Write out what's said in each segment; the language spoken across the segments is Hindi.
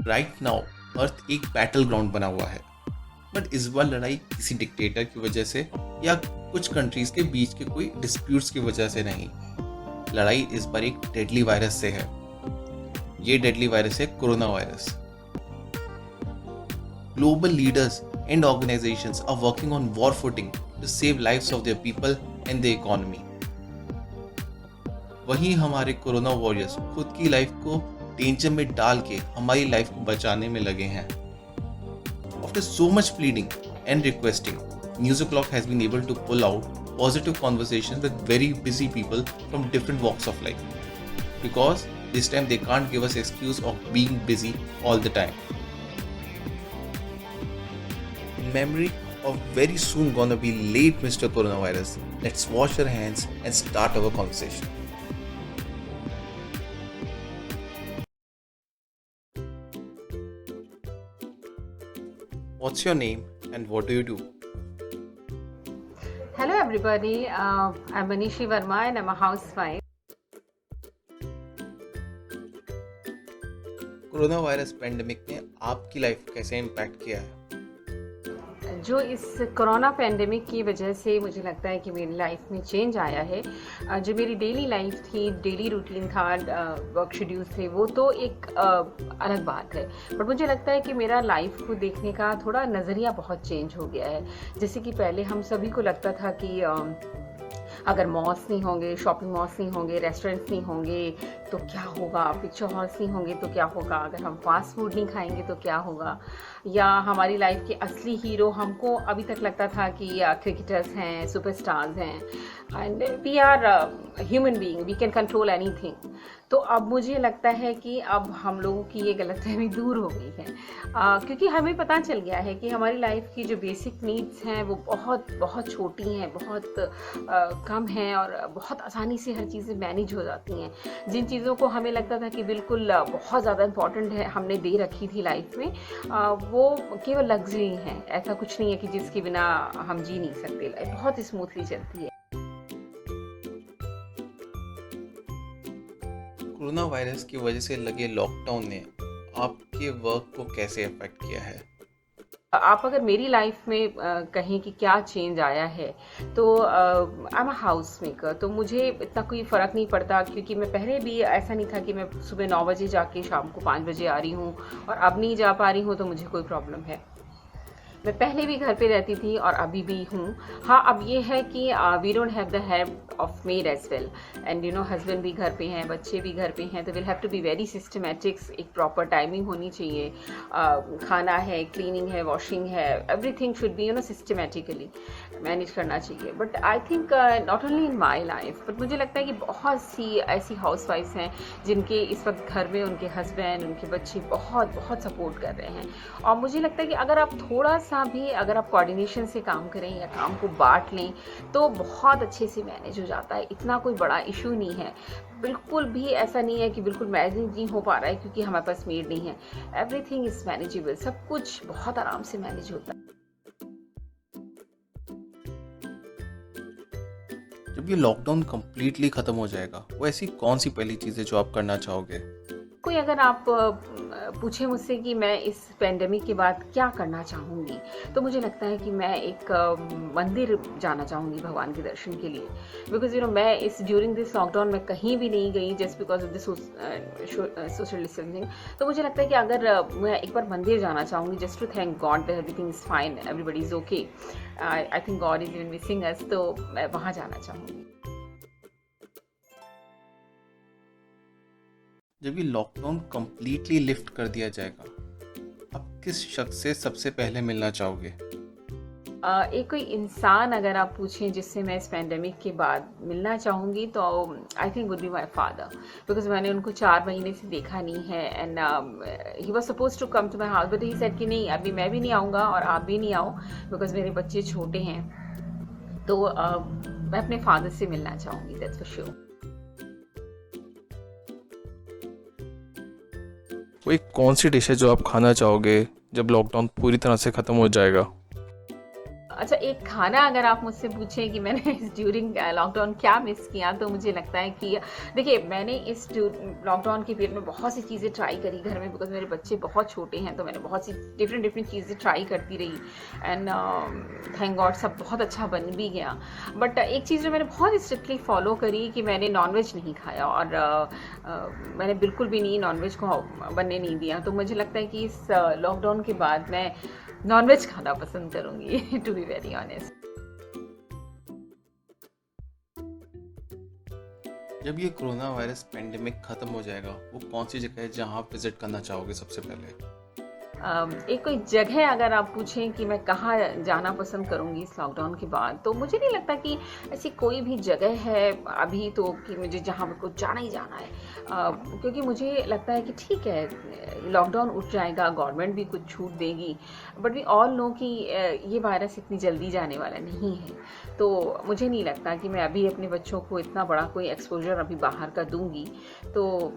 राइट नाउ अर्थ एक बैटल ग्राउंड बना हुआ है, बट इस बार लड़ाई किसी डिक्टेटर की वजह से या कुछ कंट्रीज के बीच के कोई डिस्प्यूट्स की वजह से नहीं। लड़ाई इस बार एक डेडली वायरस से है। ये डेडली वायरस है corona virus. Global leaders and organizations are working on war footing to save lives of their people and the economy. वहीं हमारे कोरोना वॉरियर्स खुद की लाइफ को डेंजर में डाल के हमारी लाइफ को बचाने में लगे हैं। After so much pleading and requesting, News O'Clock has been able to pull out positive conversations with very busy people from different walks of life. Because this time they can't give us excuse of being busy all the time. In memory of very soon gonna be late Mr. Coronavirus, let's wash our hands and start our conversation. What's your name and what do you do? Hello everybody, I'm Manishi Verma and I'm a housewife. Corona virus pandemic ने आपकी लाइफ कैसे इम्पैक्ट किया है? जो इस कोरोना पेंडेमिक की वजह से मुझे लगता है कि मेरी लाइफ में चेंज आया है। जो मेरी डेली लाइफ थी, डेली रूटीन था, वर्क शेड्यूल थे, वो तो एक अलग बात है, बट मुझे लगता है कि मेरा लाइफ को देखने का थोड़ा नज़रिया बहुत चेंज हो गया है। जैसे कि पहले हम सभी को लगता था कि अगर मॉल्स नहीं होंगे, शॉपिंग मॉल्स नहीं होंगे, रेस्टोरेंट्स नहीं होंगे तो क्या होगा, पिक्चर हॉल्स नहीं होंगे तो क्या होगा, अगर हम फास्ट फूड नहीं खाएंगे तो क्या होगा, या हमारी लाइफ के असली हीरो हमको अभी तक लगता था कि क्रिकेटर्स हैं, सुपरस्टार्स हैं, and we are human being, we can control anything. तो अब मुझे लगता है कि अब हम लोगों की ये गलतफहमी दूर हो गई है, क्योंकि हमें पता चल गया है कि हमारी लाइफ की जो बेसिक नीड्स हैं वो बहुत बहुत छोटी हैं, बहुत कम हैं और बहुत आसानी से हर चीज़ें मैनेज हो जाती हैं। जिन चीज़ों को हमें लगता था कि बिल्कुल बहुत ज़्यादा इम्पॉर्टेंट है, हमने दे रखी थी लाइफ में, वो केवल लग्जरी हैं। ऐसा कुछ नहीं है कि जिसके बिना हम जी नहीं सकते, लाइफ बहुत स्मूथली चलती है। कोरोना वायरस की वजह से लगे लॉकडाउन ने आपके वर्क को कैसे अफेक्ट किया है? आप अगर मेरी लाइफ में कहें कि क्या चेंज आया है, तो I am a house maker, तो मुझे इतना कोई फ़र्क नहीं पड़ता, क्योंकि मैं पहले भी ऐसा नहीं था कि मैं सुबह 9 बजे जाके शाम को 5 बजे आ रही हूँ और अब नहीं जा पा रही हूँ तो मुझे कोई प्रॉब्लम है। मैं पहले भी घर पे रहती थी और अभी भी हूँ। हाँ, अब ये है कि we don't have the help of maid as well, and you know husband भी घर पे हैं, बच्चे भी घर पे हैं, तो will have to be very systematic. एक प्रॉपर टाइमिंग होनी चाहिए, खाना है, क्लीनिंग है, वॉशिंग है, everything should be systematically manage करना चाहिए। But I think not only in my life, but मुझे लगता है कि बहुत सी ऐसी हाउसवाइफ्स हैं जिनके इस वक्त घर में उनके हस्बैंड, उनके बच्चे बहुत बहुत सपोर्ट कर रहे हैं। और मुझे लगता है कि अगर आप थोड़ा सा भी अगर आप कोऑर्डिनेशन से काम करें या काम को बांट लें तो बहुत अच्छे से मैनेज हो जाता है। इतना कोई बड़ा इशू नहीं है, बिल्कुल भी ऐसा नहीं है कि बिल्कुल मैनेज नहीं हो पा रहा है क्योंकि हमारे पास मेड नहीं है। एवरीथिंग इज मैनेजेबल, सब कुछ बहुत आराम से मैनेज होता है। जब ये लॉकडाउन कंप्लीटली खत्म हो जाएगा, वो ऐसी कौन सी पहली चीज़ है जो आप करना चाहोगे? कोई अगर आप पूछे मुझसे कि मैं इस पेंडेमिक के बाद क्या करना चाहूँगी, तो मुझे लगता है कि मैं एक मंदिर जाना चाहूँगी भगवान के दर्शन के लिए। बिकॉज मैं इस ड्यूरिंग दिस लॉकडाउन में कहीं भी नहीं गई just because of this social distancing. तो मुझे लगता है कि अगर मैं एक बार मंदिर जाना चाहूँगी just to thank God that everything is fine, everybody is okay, I think God is even missing us, तो मैं वहाँ जाना चाहूँगी। जब ये लॉकडाउन कंप्लीटली लिफ्ट कर दिया जाएगा, आप किस शख्स से सबसे पहले मिलना चाहोगे? एक कोई इंसान अगर आप पूछें जिससे मैं इस पेंडेमिक के बाद मिलना चाहूँगी, तो I think would be my father, because मैंने उनको 4 महीने से देखा नहीं है, and he was suppose to come to my house, but he said कि नहीं, अभी मैं भी नहीं आऊँगा और आप भी नहीं आओ, बिकॉज मेरे बच्चे छोटे हैं। तो मैं अपने फादर से मिलना चाहूँगी, दैट्स फॉर श्योर। वो एक कौन सी डिश है जो आप खाना चाहोगे जब लॉकडाउन पूरी तरह से ख़त्म हो जाएगा? अच्छा, एक खाना अगर आप मुझसे पूछें कि मैंने इस ड्यूरिंग लॉकडाउन क्या मिस किया, तो मुझे लगता है कि देखिए, मैंने इस लॉकडाउन के पीरियड में बहुत सी चीज़ें ट्राई करी घर में, बिकॉज़ मेरे बच्चे बहुत छोटे हैं, तो मैंने बहुत सी डिफरेंट डिफरेंट चीज़ें ट्राई करती रही। एंड थैंक गॉड सब बहुत अच्छा बन भी गया। बट एक चीज़ जो मैंने बहुत स्ट्रिक्टली फॉलो करी कि मैंने नॉनवेज नहीं खाया, और मैंने बिल्कुल भी नहीं नॉनवेज को बनने नहीं दिया। तो मुझे लगता है कि इस लॉकडाउन के बाद मैं नॉनवेज खाना पसंद करूँगी टू बी वेरी ऑनेस्ट। जब ये कोरोना वायरस पेंडेमिक खत्म हो जाएगा, वो कौन सी जगह है जहाँ आप विजिट करना चाहोगे सबसे पहले? एक कोई जगह अगर आप पूछें कि मैं कहाँ जाना पसंद करूँगी इस लॉकडाउन के बाद, तो मुझे नहीं लगता कि ऐसी कोई भी जगह है अभी तो कि मुझे जहाँ मेरे को जाना ही जाना है। क्योंकि मुझे लगता है कि ठीक है, लॉकडाउन उठ जाएगा, गवर्नमेंट भी कुछ छूट देगी, बट वी ऑल नो कि ये वायरस इतनी जल्दी जाने वाला नहीं है। तो मुझे नहीं लगता कि मैं अभी अपने बच्चों को इतना बड़ा कोई एक्सपोजर अभी बाहर का दूंगी। तो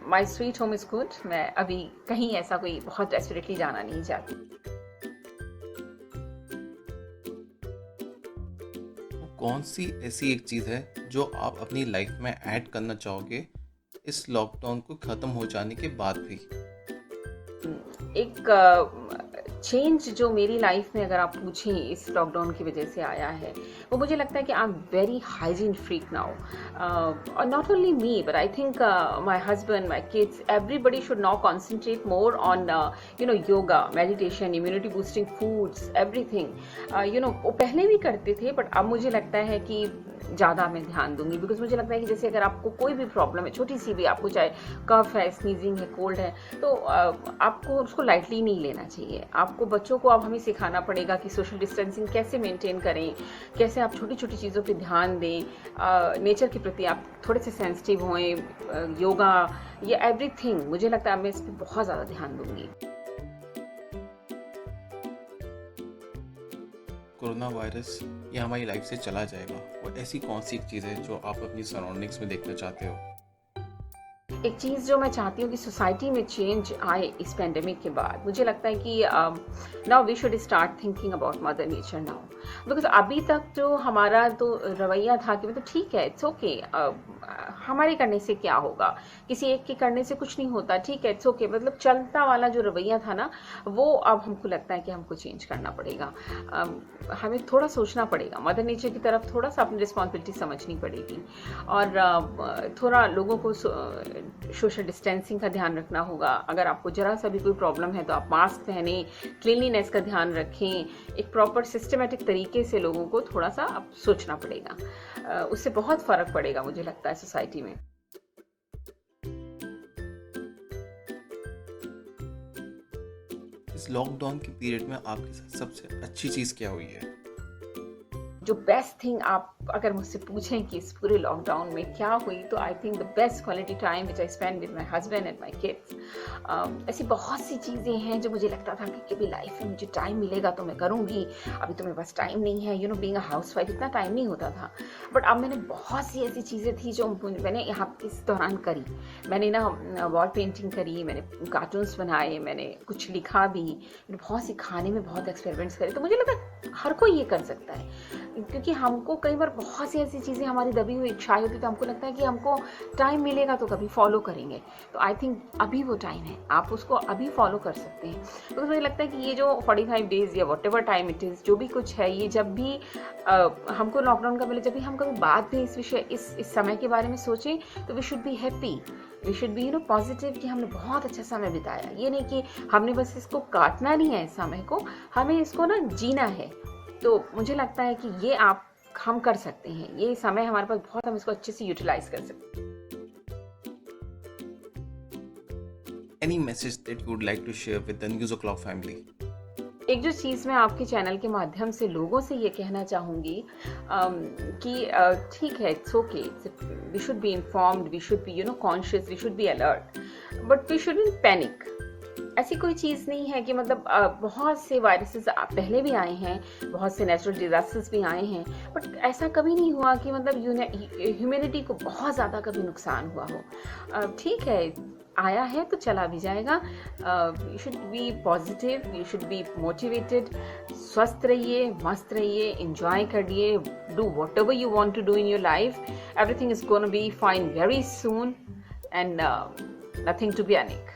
my sweet home is good. मैं अभी कहीं ऐसा कोई बहुत डेस्परेटली जाना नहीं चाहती। वो कौन सी ऐसी एक चीज़ है जो आप अपनी लाइफ में ऐड करना चाहोगे इस लॉकडाउन को ख़त्म हो जाने के बाद भी? एक चेंज जो मेरी लाइफ में अगर आप पूछें इस लॉकडाउन की वजह से आया है, वो मुझे लगता है कि I am very hygiene freak now. और not only me, but I think my husband, my kids, everybody should now concentrate more on yoga, meditation, immunity boosting foods, everything. वो पहले भी करते थे, बट अब मुझे लगता है कि ज़्यादा मैं ध्यान दूंगी, बिकॉज मुझे लगता है कि जैसे अगर आपको कोई भी प्रॉब्लम है, छोटी सी भी, आपको चाहे कफ है, स्नीजिंग है, कोल्ड है, तो आपको उसको लाइटली नहीं लेना चाहिए। आपको बच्चों को अब हमें सिखाना पड़ेगा कि सोशल डिस्टेंसिंग कैसे मेंटेन करें, कैसे आप छोटी छोटी चीज़ों पे ध्यान दें, नेचर के प्रति आप थोड़े से सेंसिटिव होएं, योगा, ये एवरीथिंग। मुझे लगता है मैं इस पर बहुत ज़्यादा ध्यान दूंगी। कोरोना वायरस ये हमारी लाइफ से चला जाएगा, और ऐसी कौन सी एक चीज़ है जो आप अपनी सराउंडिंग्स में देखना चाहते हो? एक चीज़ जो मैं चाहती हूँ कि सोसाइटी में चेंज आए इस पेंडेमिक के बाद, मुझे लगता है कि now we should start thinking about mother nature now. Because अभी तक जो हमारा तो रवैया था कि मतलब ठीक है, इट्स ओके, हमारे करने से क्या होगा, किसी एक के करने से कुछ नहीं होता, ठीक है, इट्स ओके, मतलब चलता वाला जो रवैया था ना, वो अब हमको लगता है कि हमको चेंज करना पड़ेगा। हमें थोड़ा सोचना पड़ेगा, मदर नेचर की तरफ थोड़ा सा अपनी रिस्पॉन्सिबिलिटी समझनी पड़ेगी, और थोड़ा लोगों को सोशल डिस्टेंसिंग का ध्यान रखना होगा। अगर आपको जरा सा भी कोई प्रॉब्लम है तो आप मास्क पहने, क्लीनलीनेस का ध्यान रखें। एक प्रॉपर सिस्टमेटिक तरीके से लोगों को थोड़ा सा अब सोचना पड़ेगा। उससे बहुत फ़र्क पड़ेगा मुझे लगता है सोसाइटी में। इस लॉकडाउन के पीरियड में आपके साथ सबसे अच्छी चीज़ क्या हुई है? जो बेस्ट थिंग आप अगर मुझसे पूछें कि इस पूरे लॉकडाउन में क्या हुई, तो I think the best quality time which I spend with my husband and my kids. ऐसी बहुत सी चीज़ें हैं जो मुझे लगता था कि कभी लाइफ में मुझे टाइम मिलेगा तो मैं करूँगी, अभी तो मेरे पास टाइम नहीं है, बीइंग अ हाउसवाइफ इतना टाइम नहीं होता था। बट अब मैंने बहुत सी ऐसी चीज़ें थी जो मैंने यहाँ इस दौरान करी। मैंने ना वॉल पेंटिंग करी, मैंने कार्टून्स बनाए, मैंने कुछ लिखा भी, मैंने बहुत सी खाने में बहुत एक्सपेरिमेंट्स करे। तो मुझे लगा हर कोई ये कर सकता है, क्योंकि हमको कई बार बहुत सी ऐसी चीज़ें हमारी दबी हुई इच्छाएं होती, तो हमको लगता है कि हमको टाइम मिलेगा तो कभी फॉलो करेंगे। तो आई थिंक अभी वो टाइम है, आप उसको अभी फॉलो कर सकते हैं। तो मुझे लगता है कि ये जो 45 डेज़ या what ever time it is, जो भी कुछ है, ये जब भी हमको लॉकडाउन का मिले, जब भी हम कभी बाद में इस विषय इस समय के बारे में सोचें, तो we should be happy, we should be positive कि हमने बहुत अच्छा समय बिताया। ये नहीं कि हमने बस इसको काटना नहीं है, इस समय को हमें इसको ना जीना है। तो मुझे लगता है कि ये हम कर सकते हैं, ये समय हमारे पास बहुत, हम इसको अच्छे से यूटिलाइज कर सकते हैं। Any message that you would like to share with the News O'Clock family? एक जो चीज़ मैं आपके चैनल के माध्यम से लोगों से ये कहना चाहूँगी कि ठीक है, it's okay, we should be informed, we should be conscious, we should be alert, but we shouldn't panic. ऐसी कोई चीज़ नहीं है कि मतलब बहुत से वायरसेस पहले भी आए हैं, बहुत से नेचुरल डिजास्टर्स भी आए हैं, बट ऐसा कभी नहीं हुआ कि मतलब ह्यूमैनिटी को बहुत ज़्यादा कभी नुकसान हुआ हो। ठीक है, आया है तो चला भी जाएगा। You should be positive, you should be motivated. स्वस्थ रहिए, मस्त रहिए, एंजॉय करिए, do whatever you want to do in your life. Everything is gonna be fine very soon and nothing to panic.